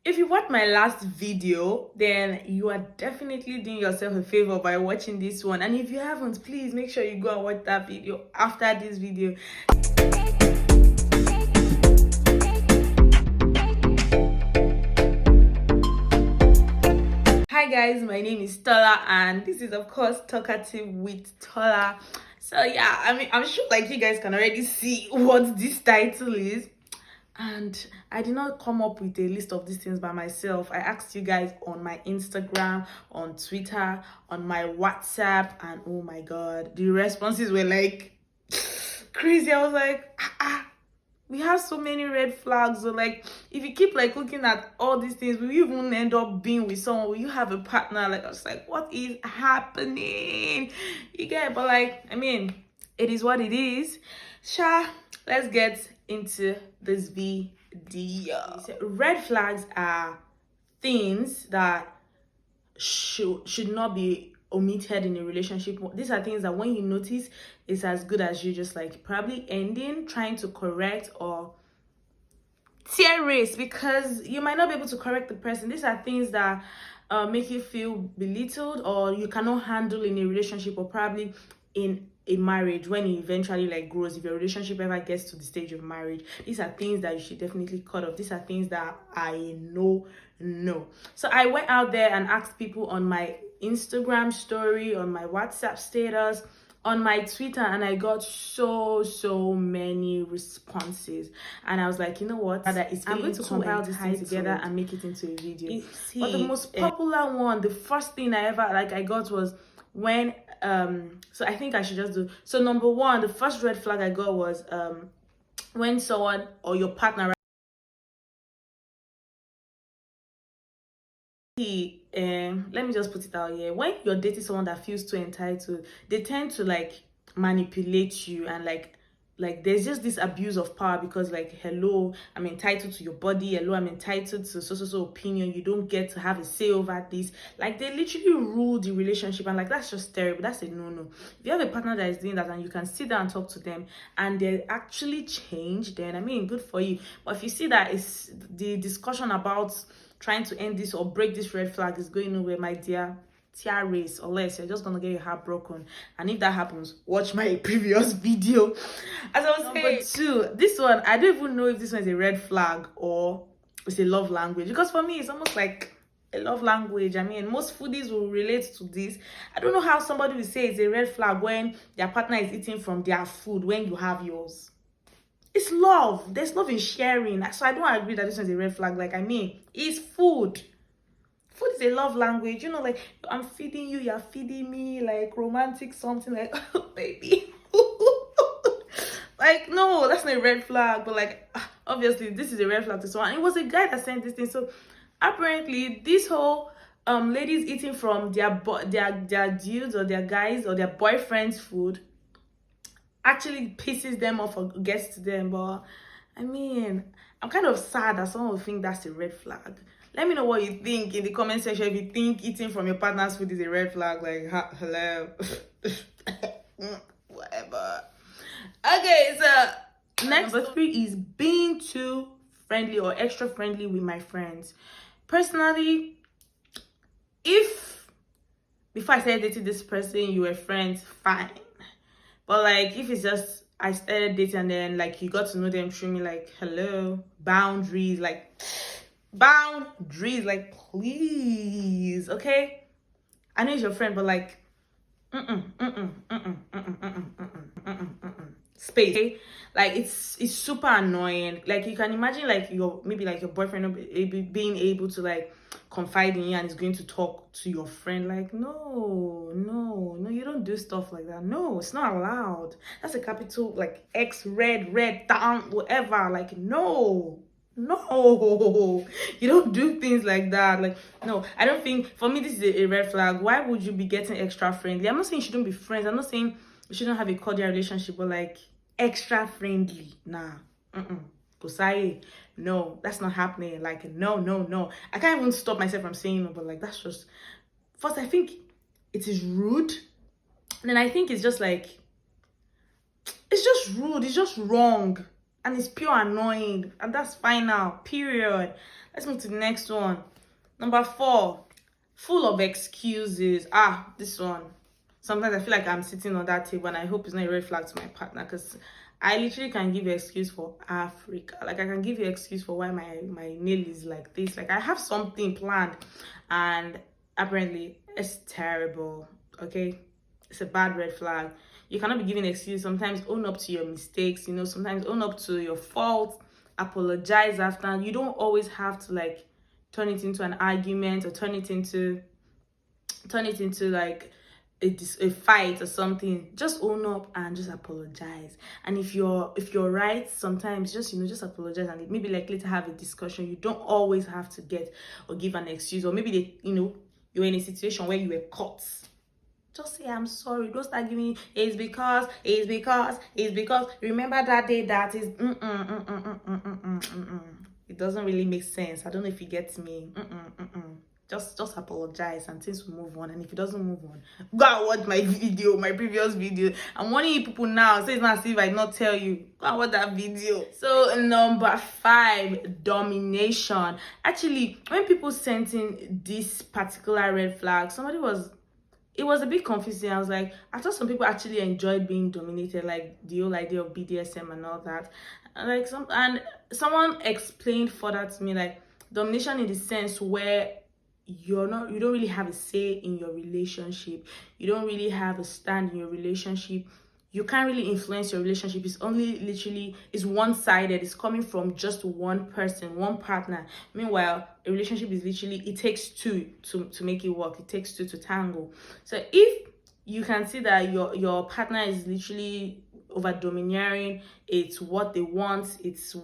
If you watched my last video, then you are definitely doing yourself a favor by watching this one. And if you haven't, please make sure you go and watch that video after this video. Hi guys, my name is Tola and this is of course Talkative with Tola. So yeah, I'm sure like you guys can already see what this title is. And I did not come up with a list of these things by myself. I asked you guys on my Instagram, on Twitter, on my WhatsApp, and oh my god, the responses were like crazy. I was like, we have so many red flags. So like, if you keep like looking at all these things, will you even end up being with someone? Will you have a partner? Like, I was like, what is happening? You get it? But like, I mean, it is what it is. Sha, let's get into this video. So red flags are things that should not be omitted in a relationship. These are things that when you notice, it's as good as you just like probably ending, trying to correct or tear race, because you might not be able to correct the person. These are things that make you feel belittled or you cannot handle in a relationship, or probably in a marriage when it eventually like grows. If your relationship ever gets to the stage of marriage, these are things that you should definitely cut off. These are things that I know. So I went out there and asked people on my Instagram story, on my WhatsApp status, on my Twitter, and I got so many responses. And I was like, you know what, I'm going to compile this thing together and make it into a video. But the most popular one, the first thing I ever I got was when so I think I should just do. So number one, the first red flag I got was when someone or your partner, let me just put it out here, when you're dating someone that feels too entitled, they tend to like manipulate you, and like there's just this abuse of power, because like, hello, I'm entitled to your body, hello, I'm entitled to so opinion, you don't get to have a say over this. Like, they literally rule the relationship, and like, that's just terrible. That's a no. If you have a partner that is doing that and you can sit down and talk to them and they actually change, then I mean, good for you. But if you see that it's the discussion about trying to end this or break this red flag is going nowhere, my dear, tear race, unless you're just gonna get your heart broken. And if that happens, watch my previous video. As I was saying, two, this one, I don't even know if this one is a red flag or it's a love language, because for me it's almost like a love language. I mean, most foodies will relate to this. I don't know how somebody will say it's a red flag when their partner is eating from their food when you have yours. It's love. There's love in sharing. So I don't agree that this is a red flag. Like, I mean, it's food. Food is a love language. You know, like, I'm feeding you, you're feeding me, like romantic something, like, oh, baby. Like, no, that's not a red flag. But like, obviously, this is a red flag to someone. It was a guy that sent this thing. So apparently, this whole ladies eating from their dudes or their guys or their boyfriend's food actually pisses them off or gets to them. But I mean, I'm kind of sad that someone would think that's a red flag. Let me know what you think in the comment section. If you think eating from your partner's food is a red flag, like, hello. Whatever. Okay, so next, number three is being too friendly or extra friendly with my friends. Personally, if before I started dating this person you were friends, fine. But like, if it's just I started dating and then like you got to know them through me, like, hello, boundaries, like please, okay? I know it's your friend, but like, space, okay? Like, it's super annoying. Like, you can imagine like maybe like your boyfriend being able to like confide in you and is going to talk to your friend. Like, no, you don't do stuff like that. No, it's not allowed. That's a capital like X, red down, whatever. Like, no, you don't do things like that. Like, no, I don't think, for me, this is a red flag. Why would you be getting extra friendly? I'm not saying you shouldn't be friends. I'm not saying you shouldn't have a cordial relationship, but like, extra friendly, nah. Kusai, no, that's not happening. Like, no. I can't even stop myself from saying no, but like, that's just, first, I think it is rude. And then I think it's just like, it's just rude. It's just wrong. and it's pure annoying, and that's fine now, period. Let's move to the next one. Number 4, full of excuses. This one, sometimes I feel like I'm sitting on that table and I hope it's not a red flag to my partner, because I literally can give you excuse for Africa. Like, I can give you excuse for why my nail is like this. Like, I have something planned and apparently it's terrible. Okay, it's a bad red flag. You cannot be giving excuse. Sometimes own up to your mistakes, sometimes own up to your fault, apologize after. You don't always have to like turn it into an argument or turn it into like a fight or something. Just own up and just apologize. And if you're right, sometimes just apologize, and maybe like later have a discussion. You don't always have to get or give an excuse, or maybe you're in a situation where you were caught. Just say I'm sorry. Don't start giving it's because. Remember that day that is It doesn't really make sense. I don't know if you get me. Just apologize and things will move on. And if it doesn't move on, go and watch my previous video. I'm warning you people now, so it's not as if I not tell you. Go and watch that video. So number 5, domination. Actually, when people sent in this particular red flag, it was a bit confusing. I was like, I thought some people actually enjoyed being dominated, like the whole idea of BDSM and all that. And someone explained further to me, like, domination in the sense where you don't really have a say in your relationship. You don't really have a stand in your relationship. You can't really influence your relationship. It's one-sided. It's coming from just one person, one partner. Meanwhile, a relationship is literally, it takes two to make it work. It takes two to tango. So if you can see that your partner is literally over domineering, it's what they want, it's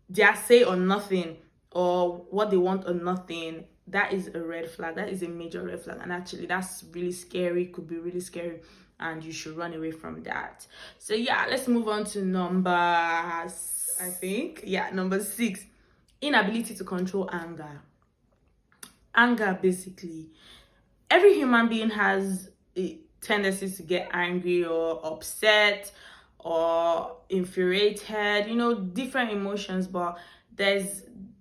their say or nothing, or what they want or nothing, that is a red flag. That is a major red flag. And actually, that's really scary. Could be really scary, and you should run away from that. So yeah, let's move on to number 6. Inability to control anger. Anger, basically, every human being has a tendency to get angry or upset or infuriated, different emotions, but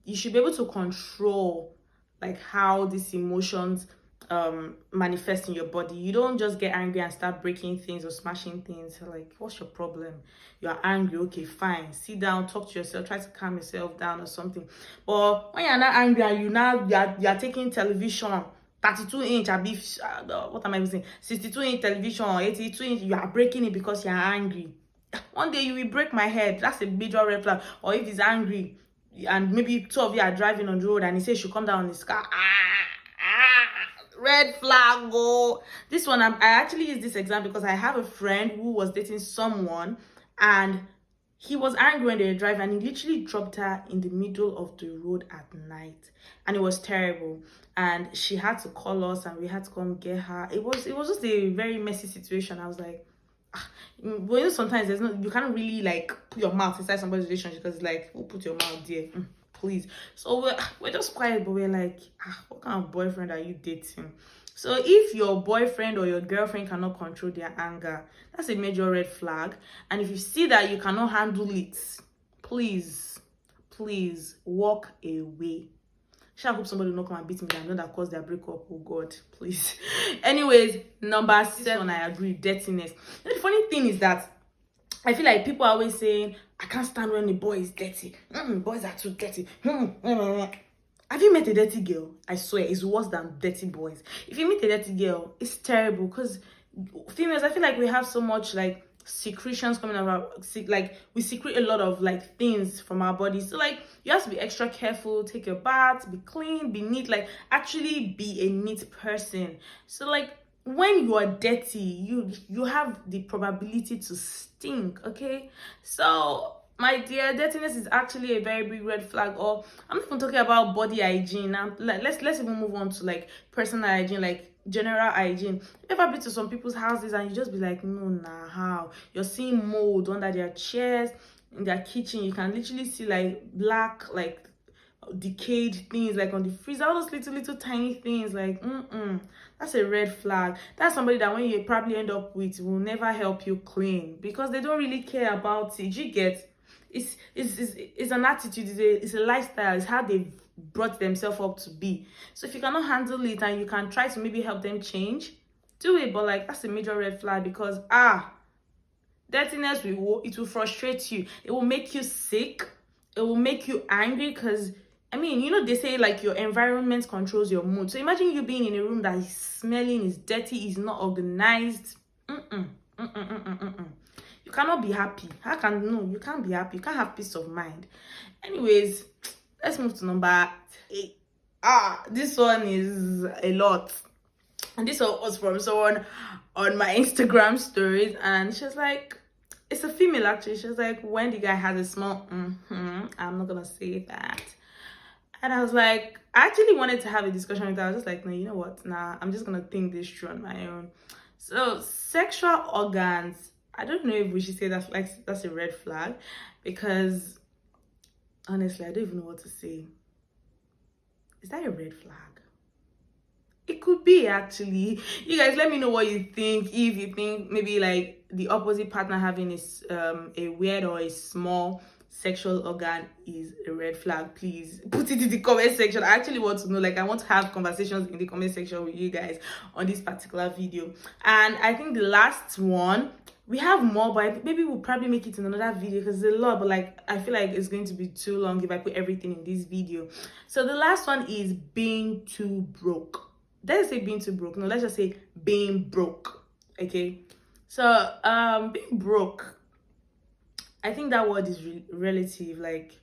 you should be able to control like how these emotions manifest in your body. You don't just get angry and start breaking things or smashing things. Like, what's your problem? You're angry, okay, fine, sit down, talk to yourself, try to calm yourself down or something. But when you're not angry and you're taking television 32-inch, what am I saying, 62-inch television or 82-inch, you are breaking it because you're angry. One day you will break my head. That's a major red flag. Or if he's angry and maybe 2 of you are driving on the road and he says you should come down on his car, red flag. This one, I actually use this example because I have a friend who was dating someone and he was angry when they were driving, and he literally dropped her in the middle of the road at night, and it was terrible. And she had to call us and we had to come get her. It was just a very messy situation. I was like, but sometimes you can't really like put your mouth inside somebody's relationship, because like, who put your mouth there? Please. So we're just quiet, but we're like, what kind of boyfriend are you dating? So if your boyfriend or your girlfriend cannot control their anger, that's a major red flag. And if you see that you cannot handle it, please walk away. I hope somebody will not come and beat me and know that caused their breakup. Oh God, please. Anyways, number 7, I agree, dirtiness. The funny thing is that I feel like people are always saying, I can't stand when the boy is dirty. Boys are too dirty. Have you met a dirty girl? I swear, it's worse than dirty boys. If you meet a dirty girl, it's terrible, because females, I feel like we have so much like secretions coming out, like we secrete a lot of like things from our bodies. So like, you have to be extra careful, take your bath, be clean, be neat, like actually be a neat person. So like, when you are dirty, you have the probability to stink. Okay, so my dear, dirtiness is actually a very big red flag. Or I'm not even talking about body hygiene now. Let's even move on to like personal hygiene, like general hygiene. You ever been to some people's houses and you just be like, no, nah, how? You're seeing mold under their chairs, in their kitchen. You can literally see like black, like decayed things like on the freezer, all those little tiny things, like that's a red flag. That's somebody that when you probably end up with will never help you clean because they don't really care about it. You get, it's an attitude, it's a lifestyle, it's how they've brought themselves up to be. So if you cannot handle it and you can try to maybe help them change, do it. But like, that's a major red flag because dirtiness will frustrate you. It will make you sick. It will make you angry because I mean, you know, they say like your environment controls your mood. So imagine you being in a room that is smelling, is dirty, is not organized. You cannot be happy. You can't be happy. You can't have peace of mind. Anyways, let's move to number 8. This one is a lot. And this one was from someone on my Instagram stories, and she was like, it's a female actually. She was like, when the guy has a small I'm not gonna say that. And I was like, I actually wanted to have a discussion with her. I was just like, no, you know what? Nah, I'm just gonna think this through on my own. So sexual organs, I don't know if we should say that like that's a red flag, because honestly, I don't even know what to say. Is that a red flag? It could be actually. You guys, let me know what you think. If you think maybe like the opposite partner having is a weird or a small sexual organ is a red flag, please put it in the comment section. I actually want to know. Like, I want to have conversations in the comment section with you guys on this particular video. And I think the last one, we have more, but maybe we'll probably make it in another video because there's a lot, but like I feel like it's going to be too long if I put everything in this video. So the last one is being too broke. Let's say being too broke. No, let's just say being broke. Okay. So being broke, I think that word is relative. Like,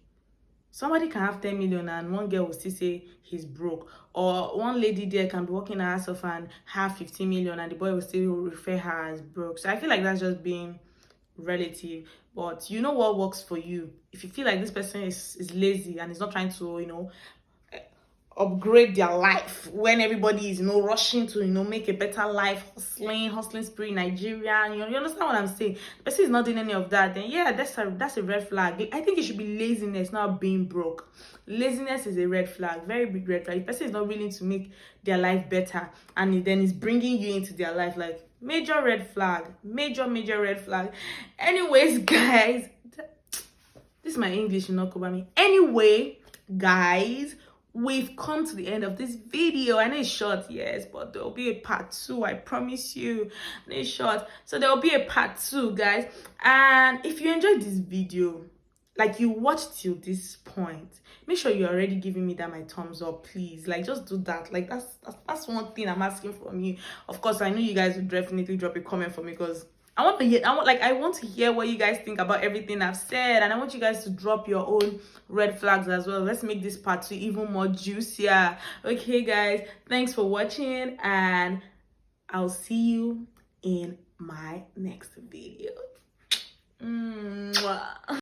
somebody can have 10 million and one girl will still say he's broke, or one lady there can be working her ass off and have 15 million and the boy will still refer her as broke. So I feel like that's just being relative. But you know what works for you. If you feel like this person is lazy and is not trying to, you know, upgrade their life when everybody is, you know, rushing to, you know, make a better life, hustling spree in Nigeria, you know, you understand what I'm saying? The person is not doing any of that, then yeah, that's a red flag. I think it should be laziness, not being broke. Laziness is a red flag, very big red flag. The person is not willing to make their life better and then is bringing you into their life, like major red flag, major red flag. Anyways, guys, this is my English, not cover me. Anyway, guys, we've come to the end of this video. I know it's short, yes, but there will be a part 2. I promise you. I know it's short, so there will be a part 2, guys. And if you enjoyed this video, like you watched till this point, make sure you're already giving me that my thumbs up, please. Like, just do that. Like, that's one thing I'm asking from you. Of course, I know you guys will definitely drop a comment for me because I want to hear what you guys think about everything I've said, and I want you guys to drop your own red flags as well. Let's make this part 2 even more juicier. Okay, guys, thanks for watching, and I'll see you in my next video. Mwah.